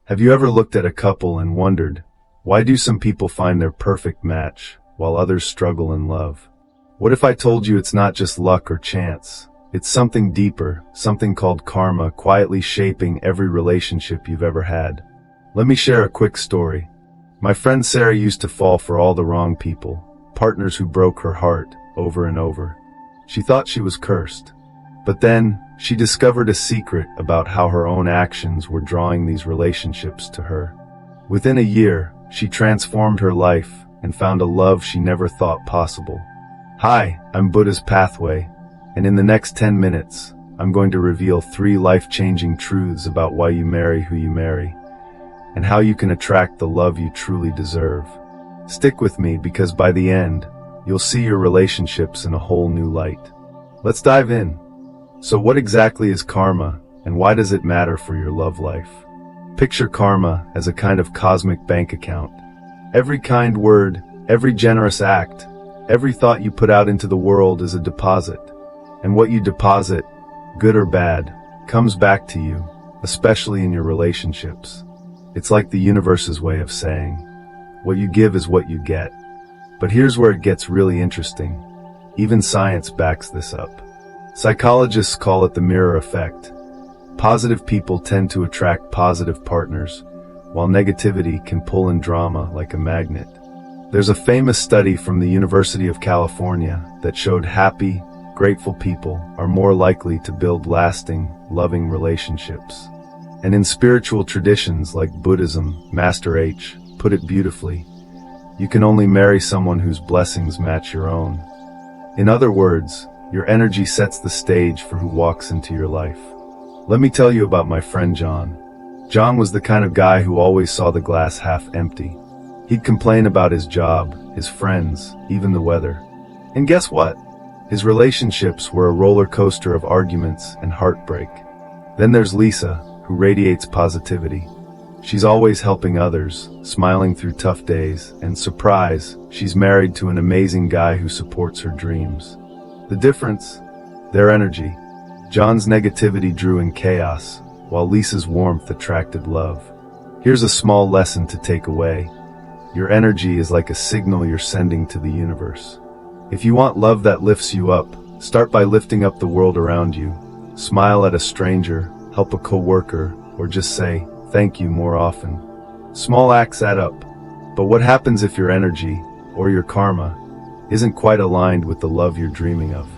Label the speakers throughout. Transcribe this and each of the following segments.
Speaker 1: Have you ever looked at a couple and wondered, why do some people find their perfect match while others struggle in love? What if I told you it's not just luck or chance? It's something deeper, something called karma, quietly shaping every relationship you've ever had. Let me share a quick story. My friend Sarah used to fall for all the wrong people, partners who broke her heart over and over. She thought she was cursed. But then, she discovered a secret about how her own actions were drawing these relationships to her. Within a year, she transformed her life and found a love she never thought possible. Hi, I'm Buddha's Pathway, and in the next 10 minutes, I'm going to reveal 3 life-changing truths about why you marry who you marry, and how you can attract the love you truly deserve. Stick with me because by the end, you'll see your relationships in a whole new light. Let's dive in. So what exactly is karma, and why does it matter for your love life? Picture karma as a kind of cosmic bank account. Every kind word, every generous act, every thought you put out into the world is a deposit. And what you deposit, good or bad, comes back to you, especially in your relationships. It's like the universe's way of saying, what you give is what you get. But here's where it gets really interesting. Even science backs this up. Psychologists call it the mirror effect. Positive people tend to attract positive partners, while negativity can pull in drama like a magnet. There's a famous study from the University of California that showed happy, grateful people are more likely to build lasting, loving relationships. And in spiritual traditions like Buddhism, Master H put it beautifully, you can only marry someone whose blessings match your own. In other words, your energy sets the stage for who walks into your life. Let me tell you about my friend John. John was the kind of guy who always saw the glass half empty. He'd complain about his job, his friends, even the weather. And guess what? His relationships were a roller coaster of arguments and heartbreak. Then there's Lisa, who radiates positivity. She's always helping others, smiling through tough days, and surprise, she's married to an amazing guy who supports her dreams. The difference? Their energy. John's negativity drew in chaos, while Lisa's warmth attracted love. Here's a small lesson to take away. Your energy is like a signal you're sending to the universe. If you want love that lifts you up, start by lifting up the world around you. Smile at a stranger, help a coworker, or just say, thank you more often. Small acts add up. But what happens if your energy, or your karma, isn't quite aligned with the love you're dreaming of?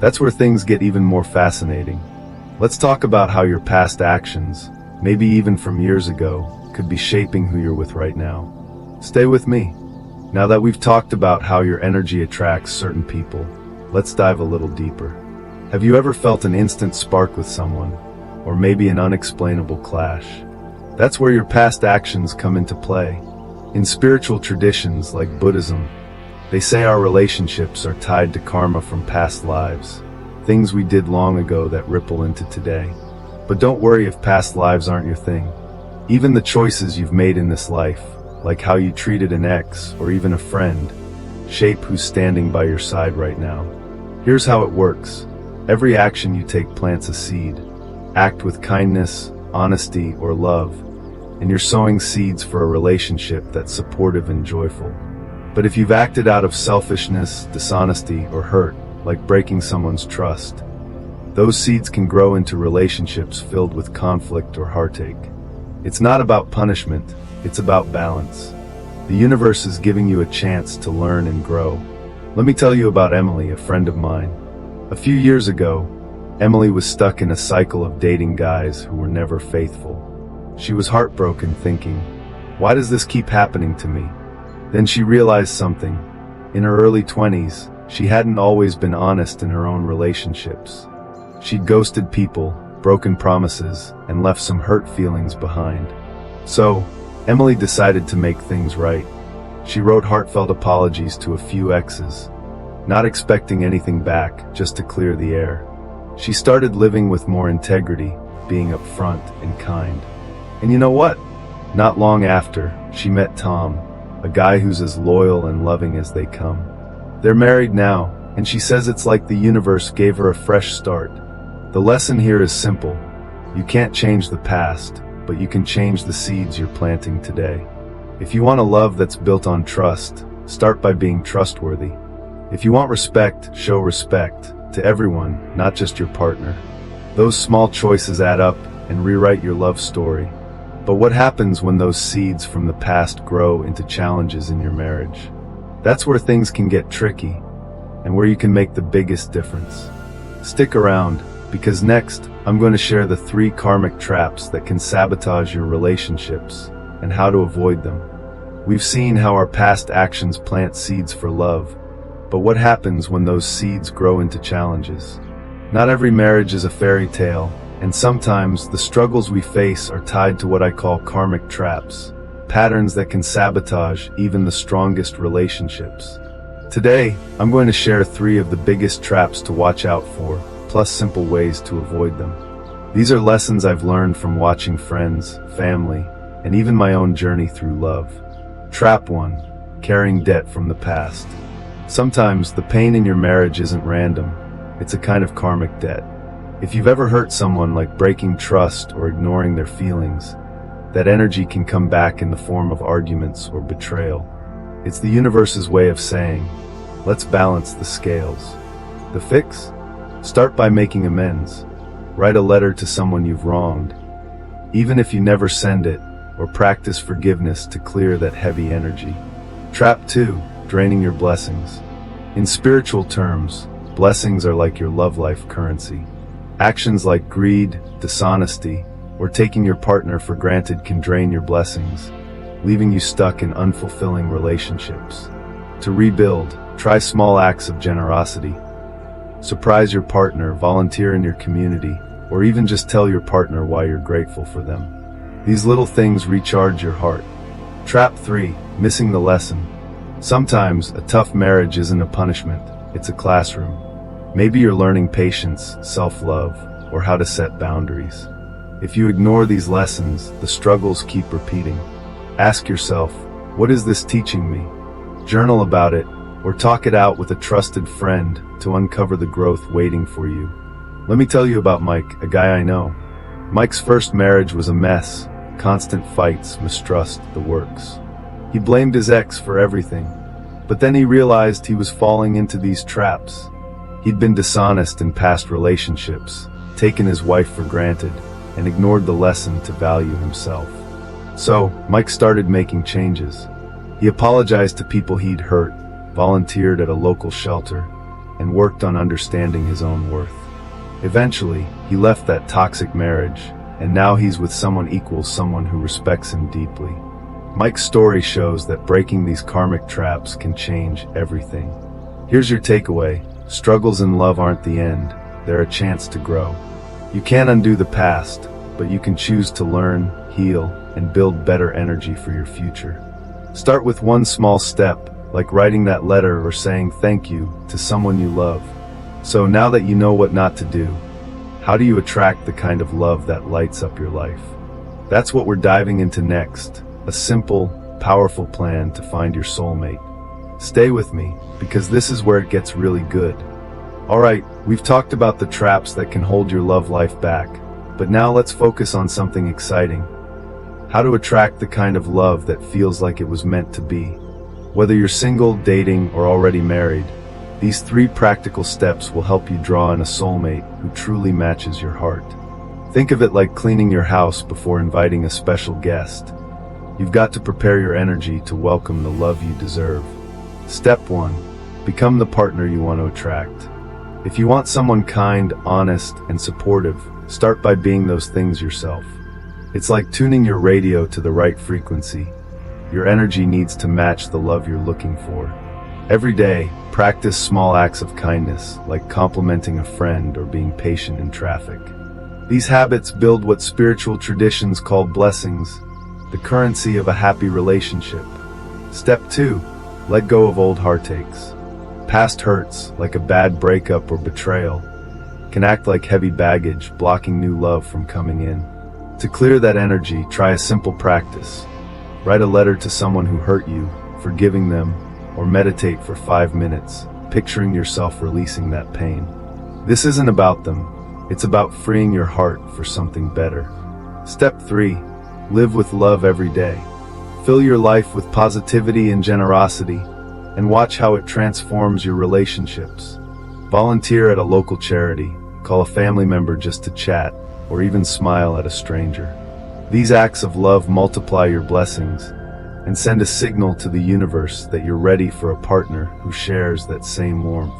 Speaker 1: That's where things get even more fascinating. Let's talk about how your past actions, maybe even from years ago, could be shaping who you're with right now. Stay with me. Now that we've talked about how your energy attracts certain people, let's dive a little deeper. Have you ever felt an instant spark with someone, or maybe an unexplainable clash? That's where your past actions come into play. In spiritual traditions like Buddhism, they say our relationships are tied to karma from past lives, things we did long ago that ripple into today. But don't worry if past lives aren't your thing. Even the choices you've made in this life, like how you treated an ex or even a friend, shape who's standing by your side right now. Here's how it works. Every action you take plants a seed. Act with kindness, honesty, or love, and you're sowing seeds for a relationship that's supportive and joyful. But if you've acted out of selfishness, dishonesty, or hurt, like breaking someone's trust, those seeds can grow into relationships filled with conflict or heartache. It's not about punishment, it's about balance. The universe is giving you a chance to learn and grow. Let me tell you about Emily, a friend of mine. A few years ago, Emily was stuck in a cycle of dating guys who were never faithful. She was heartbroken, thinking, why does this keep happening to me? Then she realized something. In her early 20s, she hadn't always been honest in her own relationships. She'd ghosted people, broken promises, and left some hurt feelings behind. So, Emily decided to make things right. She wrote heartfelt apologies to a few exes, not expecting anything back, just to clear the air. She started living with more integrity, being upfront and kind. And you know what? Not long after, she met Tom, a guy who's as loyal and loving as they come. They're married now, and she says it's like the universe gave her a fresh start. The lesson here is simple. You can't change the past, but you can change the seeds you're planting today. If you want a love that's built on trust, start by being trustworthy. If you want respect, show respect to everyone, not just your partner. Those small choices add up and rewrite your love story. But what happens when those seeds from the past grow into challenges in your marriage? That's where things can get tricky, and where you can make the biggest difference. Stick around, because next, I'm going to share the 3 karmic traps that can sabotage your relationships, and how to avoid them. We've seen how our past actions plant seeds for love, but what happens when those seeds grow into challenges? Not every marriage is a fairy tale, and sometimes the struggles we face are tied to what I call karmic traps, patterns that can sabotage even the strongest relationships. Today, I'm going to share 3 of the biggest traps to watch out for, plus simple ways to avoid them. These are lessons I've learned from watching friends, family, and even my own journey through love. Trap 1. Carrying debt from the past. Sometimes the pain in your marriage isn't random, it's a kind of karmic debt. If you've ever hurt someone, like breaking trust or ignoring their feelings, that energy can come back in the form of arguments or betrayal. It's the universe's way of saying, let's balance the scales. The fix? Start by making amends. Write a letter to someone you've wronged, even if you never send it, or practice forgiveness to clear that heavy energy. Trap 2. Draining your blessings. In spiritual terms, blessings are like your love life currency. Actions like greed, dishonesty, or taking your partner for granted can drain your blessings, leaving you stuck in unfulfilling relationships. To rebuild, try small acts of generosity. Surprise your partner, volunteer in your community, or even just tell your partner why you're grateful for them. These little things recharge your heart. Trap 3. Missing the lesson. Sometimes, a tough marriage isn't a punishment, it's a classroom. Maybe you're learning patience, self-love, or how to set boundaries. If you ignore these lessons, the struggles keep repeating. Ask yourself, what is this teaching me? Journal about it, or talk it out with a trusted friend to uncover the growth waiting for you. Let me tell you about Mike, a guy I know. Mike's first marriage was a mess. Constant fights, mistrust, the works. He blamed his ex for everything, but then he realized he was falling into these traps. He'd been dishonest in past relationships, taken his wife for granted, and ignored the lesson to value himself. So, Mike started making changes. He apologized to people he'd hurt, volunteered at a local shelter, and worked on understanding his own worth. Eventually, he left that toxic marriage, and now he's with someone who respects him deeply. Mike's story shows that breaking these karmic traps can change everything. Here's your takeaway. Struggles in love aren't the end, they're a chance to grow. You can't undo the past, but you can choose to learn, heal, and build better energy for your future. Start with one small step, like writing that letter or saying thank you to someone you love. So now that you know what not to do, how do you attract the kind of love that lights up your life? That's what we're diving into next, a simple, powerful plan to find your soulmate. Stay with me, because this is where it gets really good. Alright, we've talked about the traps that can hold your love life back, but now let's focus on something exciting. How to attract the kind of love that feels like it was meant to be. Whether you're single, dating, or already married, these 3 practical steps will help you draw in a soulmate who truly matches your heart. Think of it like cleaning your house before inviting a special guest. You've got to prepare your energy to welcome the love you deserve. Step 1. Become the partner you want to attract. If you want someone kind, honest, and supportive, start by being those things yourself. It's like tuning your radio to the right frequency. Your energy needs to match the love you're looking for. Every day, practice small acts of kindness, like complimenting a friend or being patient in traffic. These habits build what spiritual traditions call blessings, the currency of a happy relationship. Step 2. Let go of old heartaches. Past hurts, like a bad breakup or betrayal, can act like heavy baggage, blocking new love from coming in. To clear that energy, try a simple practice. Write a letter to someone who hurt you, forgiving them, or meditate for 5 minutes, picturing yourself releasing that pain. This isn't about them, it's about freeing your heart for something better. Step 3. Live with love every day. Fill your life with positivity and generosity, and watch how it transforms your relationships. Volunteer at a local charity, call a family member just to chat, or even smile at a stranger. These acts of love multiply your blessings and send a signal to the universe that you're ready for a partner who shares that same warmth.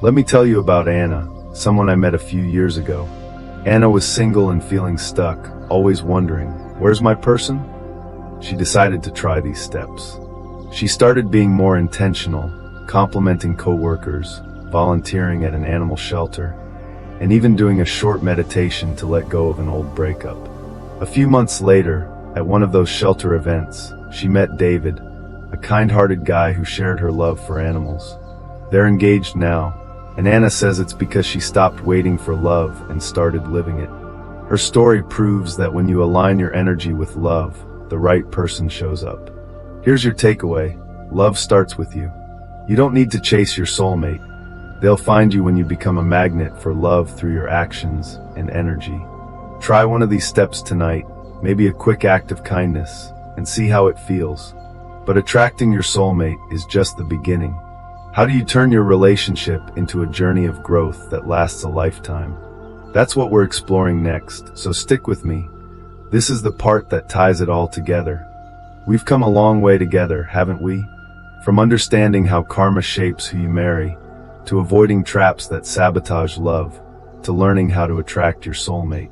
Speaker 1: Let me tell you about Anna, someone I met a few years ago. Anna was single and feeling stuck, always wondering, where's my person? She decided to try these steps. She started being more intentional, complimenting coworkers, volunteering at an animal shelter, and even doing a short meditation to let go of an old breakup. A few months later, at one of those shelter events, she met David, a kind-hearted guy who shared her love for animals. They're engaged now, and Anna says it's because she stopped waiting for love and started living it. Her story proves that when you align your energy with love, the right person shows up. Here's your takeaway: love starts with you. You don't need to chase your soulmate. They'll find you when you become a magnet for love through your actions and energy. Try one of these steps tonight, maybe a quick act of kindness, and see how it feels. But attracting your soulmate is just the beginning. How do you turn your relationship into a journey of growth that lasts a lifetime? That's what we're exploring next, so stick with me. This is the part that ties it all together. We've come a long way together, haven't we? From understanding how karma shapes who you marry, to avoiding traps that sabotage love, to learning how to attract your soulmate.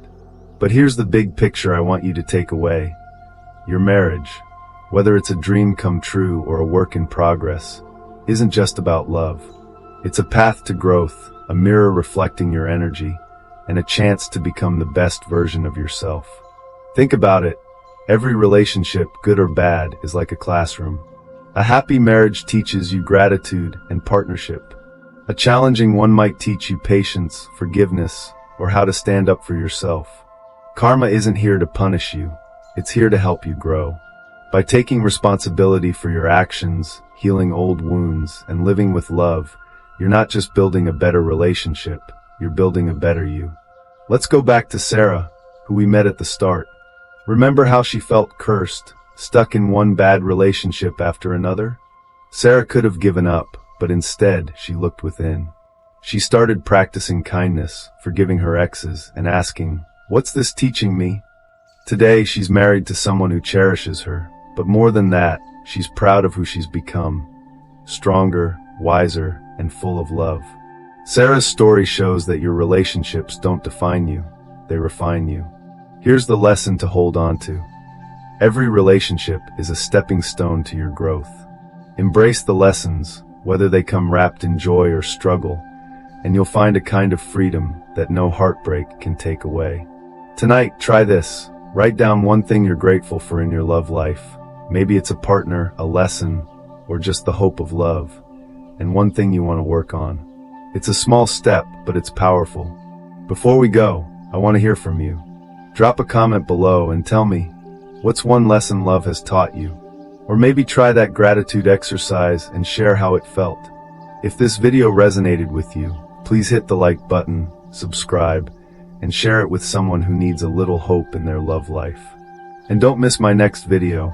Speaker 1: But here's the big picture I want you to take away. Your marriage, whether it's a dream come true or a work in progress, isn't just about love. It's a path to growth, a mirror reflecting your energy, and a chance to become the best version of yourself. Think about it. Every relationship, good or bad, is like a classroom. A happy marriage teaches you gratitude and partnership. A challenging one might teach you patience, forgiveness, or how to stand up for yourself. Karma isn't here to punish you. It's here to help you grow. By taking responsibility for your actions, healing old wounds, and living with love, you're not just building a better relationship, you're building a better you. Let's go back to Sarah, who we met at the start. Remember how she felt cursed, stuck in one bad relationship after another? Sarah could have given up, but instead she looked within. She started practicing kindness, forgiving her exes, and asking, "What's this teaching me?" Today she's married to someone who cherishes her, but more than that, she's proud of who she's become. Stronger, wiser, and full of love. Sarah's story shows that your relationships don't define you, they refine you. Here's the lesson to hold on to. Every relationship is a stepping stone to your growth. Embrace the lessons, whether they come wrapped in joy or struggle, and you'll find a kind of freedom that no heartbreak can take away. Tonight, try this. Write down one thing you're grateful for in your love life. Maybe it's a partner, a lesson, or just the hope of love. And one thing you want to work on. It's a small step, but it's powerful. Before we go, I want to hear from you. Drop a comment below and tell me, what's one lesson love has taught you? Or maybe try that gratitude exercise and share how it felt. If this video resonated with you, please hit the like button, subscribe, and share it with someone who needs a little hope in their love life. And don't miss my next video.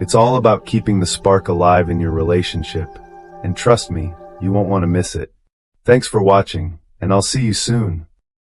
Speaker 1: It's all about keeping the spark alive in your relationship. And trust me, you won't want to miss it. Thanks for watching, and I'll see you soon.